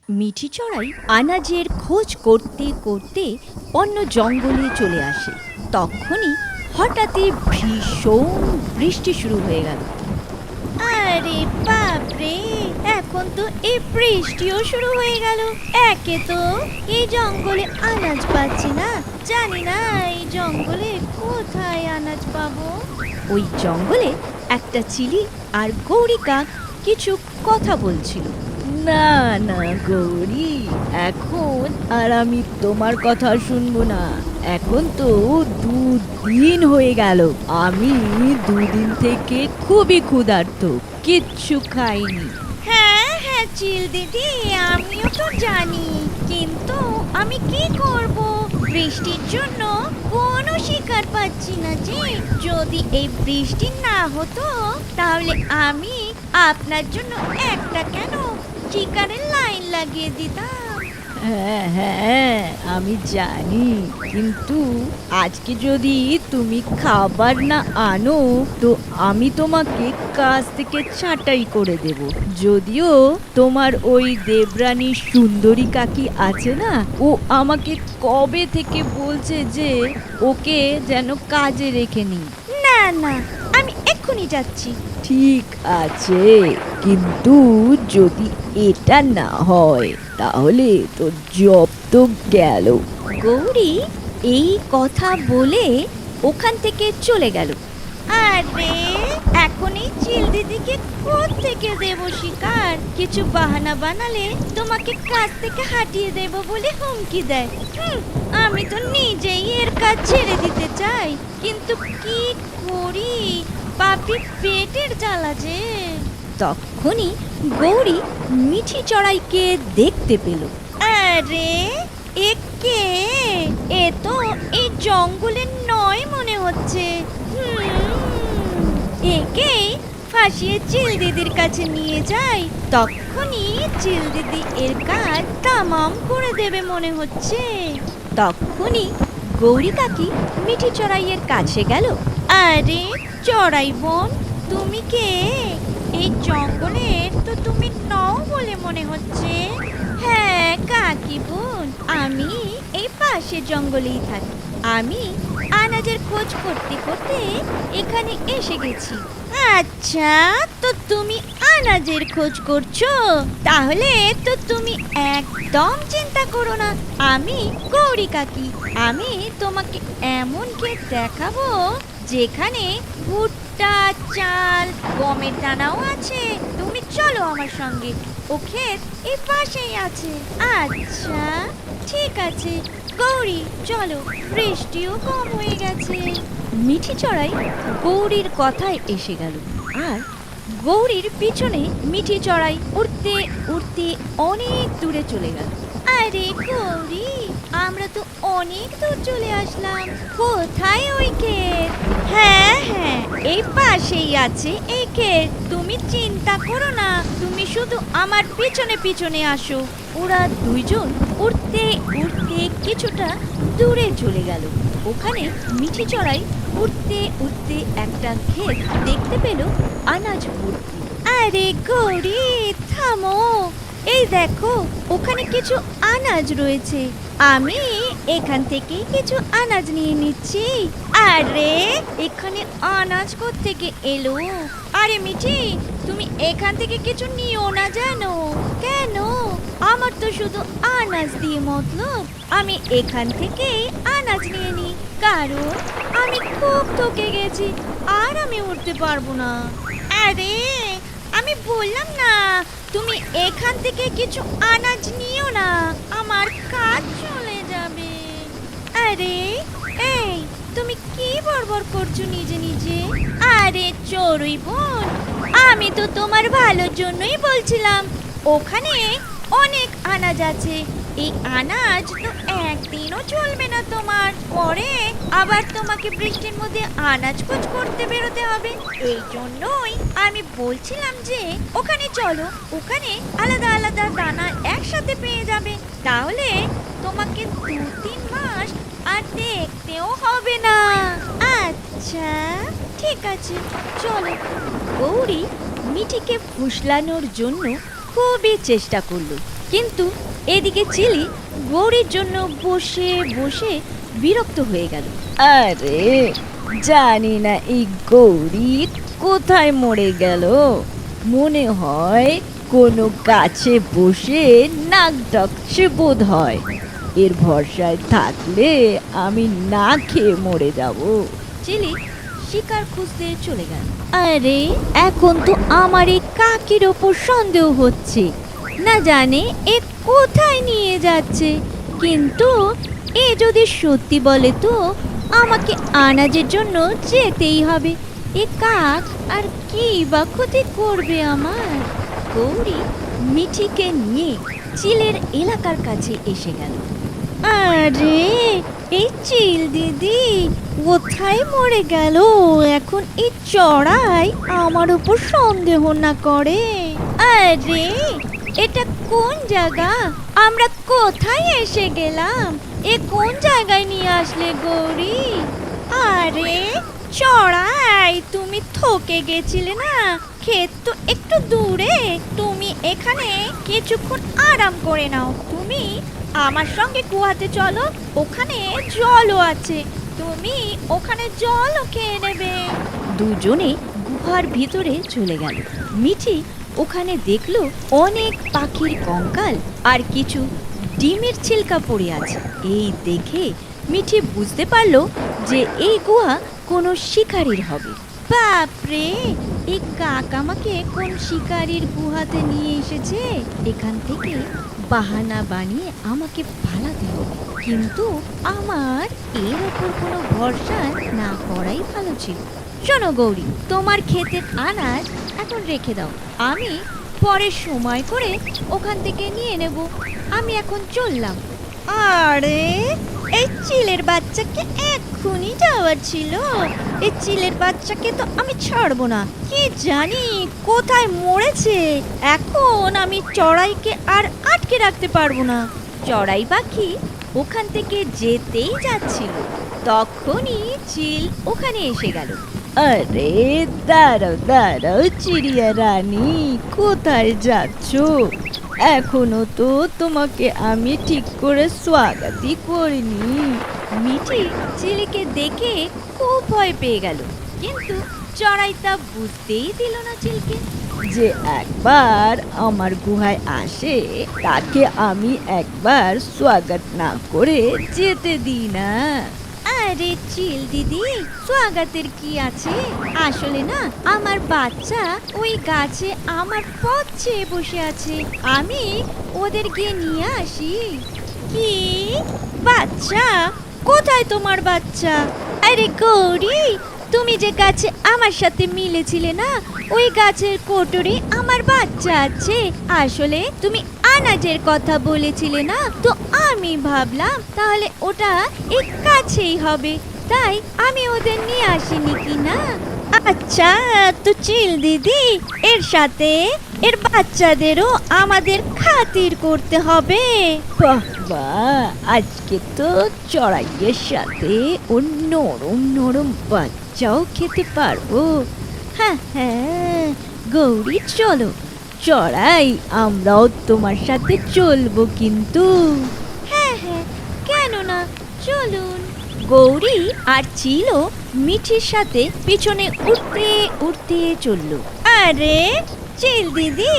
মিঠি চড়াই আনাজের খোঁজ করতে করতে অন্য জঙ্গলে চলে আসে। তখনই হঠাৎই ভীষণ বৃষ্টি শুরু হয়ে গেল। আরে বাপরে, এখন তো এই বৃষ্টিও শুরু হয়ে গেল। একে তো এই জঙ্গলে আনাজ পাচ্ছি না, জানি না এই জঙ্গলে কোথায় আনাজ পাবো। ওই জঙ্গলে একটা চিলি আর গৌরী কাক কিছু কথা বলছিল। না না গৌরী, এখন আর আমি তোমার কথা শুনবো না। এখন তো 2 দিন হয়ে গেল, আমি 2 দিন থেকে খুবই ক্ষুধার্ত, কিচ্ছু খাইনি। হ্যাঁ হ্যাঁ চিল দিদি, আমিও তো জানি, কিন্তু আমি কি করব, বৃষ্টির জন্য কোনো শিকার পাচ্ছি না যে। যদি এই বৃষ্টি না হতো তাহলে আমি আপনার জন্য একটা কেন শিকারের লাইন লাগিয়ে দিতাম। হ্যাঁ হ্যাঁ আমি জানি, কিন্তু আজকে যদি তুমি খাবার না আনো তো আমি তোমাকে কাজ থেকে ছাঁটাই করে দেব। যদিও তোমার ওই দেবরানী সুন্দরী কাকি আছে না, ও আমাকে কবে থেকে বলছে যে ওকে যেন কাজে রেখে নিই। না না, আমি এক্ষুনি যাচ্ছি। ঠিক আছে, কিন্তু যদি এটা না হয় তাহলে তো জব তো গেল। গৌরী এই কথা বলে ওখান থেকে চলে গেল। আরে এখন এই চিল দিদিকে কোত্থেকে দেব শিকার? কিছু বাহানা বানালে তোমাকে কাজ থেকে হাঁটিয়ে দেব বলে হুমকি দেয়। আমি তো নিজেই এর কাজ ছেড়ে দিতে চাই, কিন্তু কি করি, পাপি পেটের জ্বালা যে। তখনই গৌরী মিঠি চড়াইকে দেখতে পেল। আরে এ কে? এ তো এই জঙ্গলের নয় মনে হচ্ছে। একেই ফাঁসিয়ে চিল দিদির কাছে নিয়ে যাই, তখনই চিল দিদি এর কাজ তামাম করে দেবে মনে হচ্ছে। তখনই গৌরী কাকি মিঠি চড়াইয়ের কাছে গেল। আরে চড়াই বোন, তুমি কে? এই জঙ্গলের তো তুমি নও বলে মনে হচ্ছে। হ্যাঁ কাকি বোন, আমি এই পাশের জঙ্গলেই থাকি। আমি আনাজের খোঁজ করতে করতে এখানে এসে গেছি। আচ্ছা, তো তুমি আনাজের খোঁজ করছো? তাহলে তো তুমি একদম চিন্তা করো না, আমি গৌরী কাকি। আমি তোমাকে এমন ক্ষেত দেখাবো যেখানে ভুট্টা, চাল, গমের দানাও আছে। তুমি চলো আমার সঙ্গে, ও ক্ষেত এই পাশেই আছে। আচ্ছা ঠিক আছে গৌরী, চলো, বৃষ্টিও কম হয়ে গেছে। মিঠি চড়াই গৌরীর কথায় এসে গেল, আর গৌরীর পিছনে মিঠি চড়াই উড়তে উড়তে অনেক দূরে চলে গেল। আরে গৌরী, আমরা তো অনেক দূর চলে আসলাম। কোথায় ওই ক্ষেত? হ্যাঁ হ্যাঁ, এই পাশেই আছে এই ক্ষেত। তুমি চিন্তা করো না, তুমি শুধু আমার পিছনে পিছনে আসো। ওরা দুইজন উড়তে উড়তে কিছুটা দূরে চলে গেল। ওখানে মিঠি চড়াই উড়তে উড়তে একটা ক্ষেত দেখতে পেল আনাজ ভর্তি। আরে গৌরী থামো, এই দেখো ওখানে কিছু আনাজ রয়েছে, আমি এখান থেকে কিছু আনাজ নিয়ে নিচ্ছি। আরে এখানে আনাজ কোত্থেকে এলো? আরে মিঠি, তুমি এখান থেকে কিছু নিও না জানো? কেন? আমার তো শুধু আনাজ দিয়ে মতলব, আমি এখান থেকে আনাজ নিয়ে নিই, কারণ আমি খুব থকে গেছি, আর আমি উঠতে পারবো না। আরে আমি বললাম না, তুমি এখান থেকে কিছু আনাজ নিও না, আমার কাজ চলে যাবে। আরে এই, তুমি কি বড়বড় করছো নিজে নিজে? আরে চড়ুই বোন, আমি তো তোমার ভালোর জন্যই বলছিলাম। ওখানে অনেক আনাজ আছে, এই আনাজ তো একদিনও চলবে না তোমার, পরে আবার তোমাকে বৃষ্টির মধ্যে আনাজ খোঁজ করতে বেরোতে হবে। এই জন্যই আমি বলছিলাম যে ওখানে চলো, ওখানে আলাদা আলাদা দানা একসাথে পেয়ে যাবে, তাহলে তোমাকে 2-3 মাস আর দেখতেও হবে না। আচ্ছা ঠিক আছে চলো। গৌরী মিঠিকে ফুসলানোর জন্য খুবই চেষ্টা করলো, কিন্তু এদিকে চিলি গৌরীর জন্য বসে বসে বিরক্ত হয়ে গেল। আরে জানি না এই গৌরী কোথায় মরে গেল, মনে হয় কোনো গাছে বসে নাক ডাকছে বোধ হয়। এর ভরসায় থাকলে আমি না খেয়ে মরে যাব। চিলি শিকার খুঁজতে চলে গেল। আরে এখন তো আমার এই কাকির ওপর সন্দেহ হচ্ছে, না জানে এ কোথায় নিয়ে যাচ্ছে। কিন্তু এ যদি সত্যি বলে তো আমাকে আনাজের জন্য যেতেই হবে। এ কাক আর কি বা ক্ষতি করবে আমার। গৌরী মিঠিকে নিয়ে চিলের এলাকার কাছে এসে গেল। আরে এই চিল দিদি কোথায় মরে গেল? এখন এই চড়াই আমার উপর সন্দেহ না করে। আরে এটা কোন জায়গা? আমরা কোথায় এসে গেলাম? এ কোন জায়গায় নিয়ে আসলে গৌরী? আরে চড়াই তুমি থকে গেছিলে না? ক্ষেত তো একটু দূরে, তুমি এখানে কিছুক্ষণ আরাম করে নাও। তুমি আমার সঙ্গে গুহাতে চলো, ওখানে জলও আছে, তুমি ওখানে জলও খেয়ে নেবে। দুজনে গুহার ভিতরে চলে গেল। মিঠি ওখানে দেখলো অনেক পাখির কঙ্কাল আর কিছু ডিমের ছিলকা পড়ে আছে। এই দেখে মিঠি বুঝতে পারলো যে এই গুহা কোনো শিকারীর হবে। বাপরে, এই কাক আমাকে কোন শিকারীর গুহাতে নিয়ে এসেছে। এখান থেকে বাহানা বানিয়ে আমাকে পালাতে হবে, কিন্তু আমার এর ওপর কোনো ভরসা না করাই ভালো ছিল। শোনো গৌরী, তোমার ক্ষেতের আনাজ এখন রেখে দাও, আমি পরে সময় করে ওখান থেকে নিয়ে নেব। আমি এখন চললাম। আরে এই চিলের বাচ্চাকে এক্ষুনি যাওয়ার ছিল। এই চিলের বাচ্চাকে তো আমি ছাড়বো না। কি জানি কোথায় মরেছে। এখন আমি চড়াইকে আর আটকে রাখতে পারবো না। চড়াই পাখি ওখান থেকে যেতেই যাচ্ছিল, তখনই চিল ওখানে এসে গেল। আরে দাঁড়াও দাঁড়াও চিড়িয়া রানী, কোথায় যাচ্ছ? এখনো তো তোমাকে আমি ঠিক করে স্বাগতই করিনি। মিঠি চিলিকে দেখে খুব ভয় পেয়ে গেল, কিন্তু চড়াই তা বুঝতেই দিল না চিলকে। যে একবার আমার গুহায় আসে তাকে আমি একবার স্বাগত না করে যেতে দিই না। আরে চিল দিদি, স্বাগতের কি আছে? আসলে না আমার বাচ্চা ওই গাছে আমার পথ চেয়ে বসে আছে, আমি ওদের গিয়ে নিয়ে আসি। কি বাচ্চা? কোথায় তোমার বাচ্চা? আরে গৌরী, তুমি যে গাছে আমার সাথে মিলেছিলে না, ওই গাছের কোটরে আমার বাচ্চা আছে। আসলে তুমি আনাজের কথা বলেছিলে না, তো আমি ভাবলাম তাহলে ওটা এই কাছেই হবে, তাই আমি ওদের নিয়ে আসিনি কি না। আচ্ছা, তো চিল দিদি, এর সাথে এর বাচ্চাদেরও আমাদের খাতির করতে হবে। বাহ বাহ, আজকে তো চড়াইয়ের সাথে ও নরম নরম বাচ্চাও খেতে পারবো। হ্যাঁ হ্যাঁ গৌরী, চলো চড়াই, আমরাও তোমার সাথে চলবো কিন্তু। হ্যাঁ হ্যাঁ, কেন না, চলুন। গৌরী আর চিলো মিঠির সাথে পিছনে উঠতে উঠতে চলল। আরে চিল দিদি,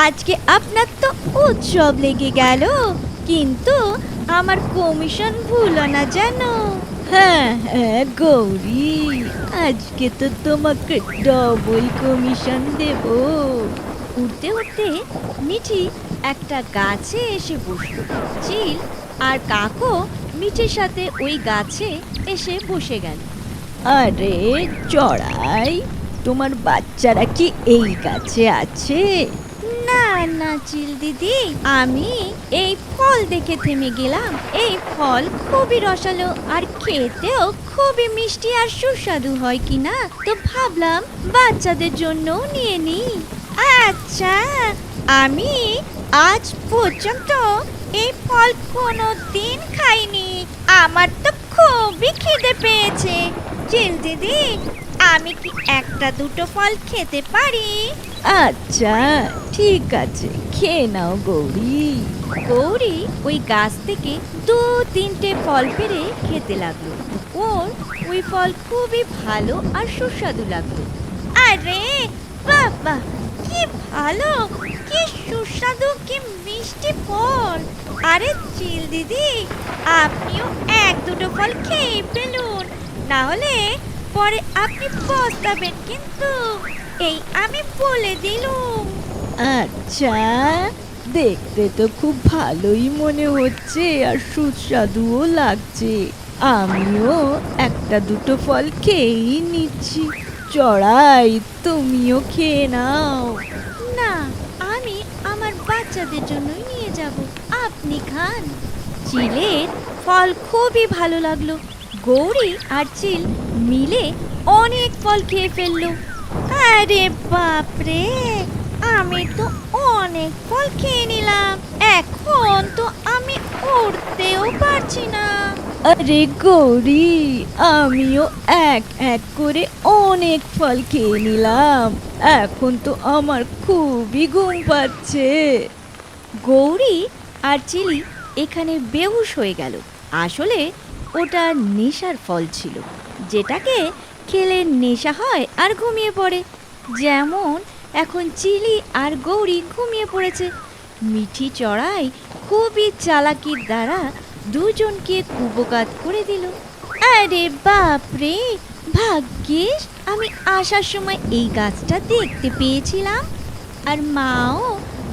আজকে আপনার তো উৎসব লেগে গেল, কিন্তু আমার কমিশন ভুলো না যেন। হ্যাঁ হ্যাঁ গৌরী, আজকে তো তোমাকে ডবল কমিশন দেব। উঠতে উঠতে মিঠি একটা গাছে এসে বসল। চিল আর কাকও মিঠির সাথে ওই গাছে এসে বসে গেল। আরে চড়াই, তোমার বাচ্চারা কি এই গাছে আছে? না না চিল দিদি, আমি এই ফল দেখে থেমে গেলাম। এই ফল খুবই রসালো আর খেতেও খুবই মিষ্টি আর সুস্বাদু হয় কিনা, তো ভাবলাম বাচ্চাদের জন্য নিয়ে নিই। আচ্ছা, আমি আজ পর্যন্ত এই ফল কোনো দিন খাইনি, আমার তো খুবই খিদে পেয়েছে। চিল দিদি, আমি কি একটা দুটো ফল খেতে পারি? আচ্ছা ঠিক আছে, খেয়ে নাও গৌরী। গৌরী ওই গাছ থেকে 2-3টে ফল পেড়ে খেতে লাগলো। ওর ওই ফল খুবই ভালো আর সুস্বাদু লাগলো। আরে বাবা, কি ভালো, কি সুস্বাদু, কি মিষ্টি ফল! আরে চিল দিদি, আপনিও 1-2টো ফল খেয়ে ফেলুন, না হলে পরে আপনি পস্তাবেন কিন্তু, এই আমি বলে দিলুম। আচ্ছা, দেখতে তো খুব ভালোই মনে হচ্ছে আর সুস্বাদুও লাগছে। আমিও 1-2টো ফল খেয়েই নিচ্ছি। চড়াই, তুমিও খেয়ে নাও। না, আমি আমার বাচ্চাদের জন্যই নিয়ে যাব, আপনি খান। চিলের ফল খুবই ভালো লাগলো। গৌরী আর চিল মিলে অনেক ফল খেয়ে ফেললো। আরে বাপরে, আমি তো অনেক ফল খেয়ে নিলাম, এখন তো আমি উঠতেও পারছি না। আরে গৌরী, আমিও এক এক করে অনেক ফল খেয়ে নিলাম, এখন তো আমার খুবই ঘুম পাচ্ছে। গৌরী আর চিলি এখানে বেহুশ হয়ে গেল। আসলে ওটা নেশার ফল ছিল, যেটাকে খেলে নেশা হয় আর ঘুমিয়ে পড়ে। যেমন এখন চিলি আর গৌরী ঘুমিয়ে পড়েছে। মিঠি চড়াই খুবই চালাকির দ্বারা দুজনকে কুপোকাত করে দিল। আরে বাপরে, ভাগ্যিস আমি আসার সময় এই গাছটা দেখতে পেয়েছিলাম, আর মাও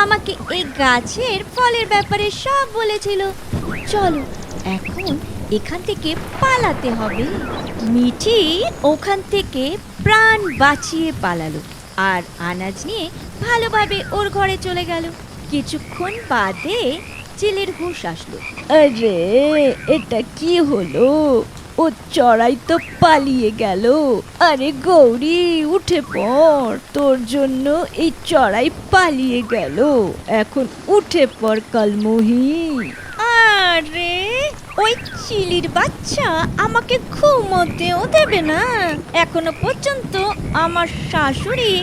আমাকে এই গাছের ফলের ব্যাপারে সব বলেছিল। চলো এখন এখান থেকে পালাতে হবে। মিঠি ওখান থেকে প্রাণ বাঁচিয়ে পালালো আর আনাজ নিয়ে ভালোভাবে ওর ঘরে চলে গেল। কিছুক্ষণ বাদে চিলের হুঁশ আসলো। আরে, এটা কি হলো? ও চড়াই তো পালিয়ে গেল। আরে গৌরী, উঠে পড়, তোর জন্য এই চড়াই পালিয়ে গেল। এখন উঠে পড় কালমোহি। আরে ওই চিলির বাচ্চা আমাকে ঘুমোতেও দেবে না। এখনো পর্যন্ত আমার শাশুড়ি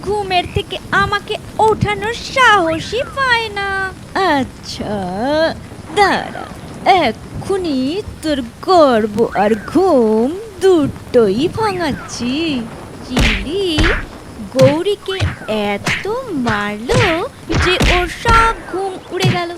ঘুমের থেকে আমাকে ওঠানোর সাহসই পায় না। আচ্ছা, দাঁড়া, এক্ষুনি তোর গর্ব আর ঘুম দুটোই ভাঙাচ্ছি। চিলি গৌরীকে এত মারলো যে ওর সব ঘুম উড়ে গেল।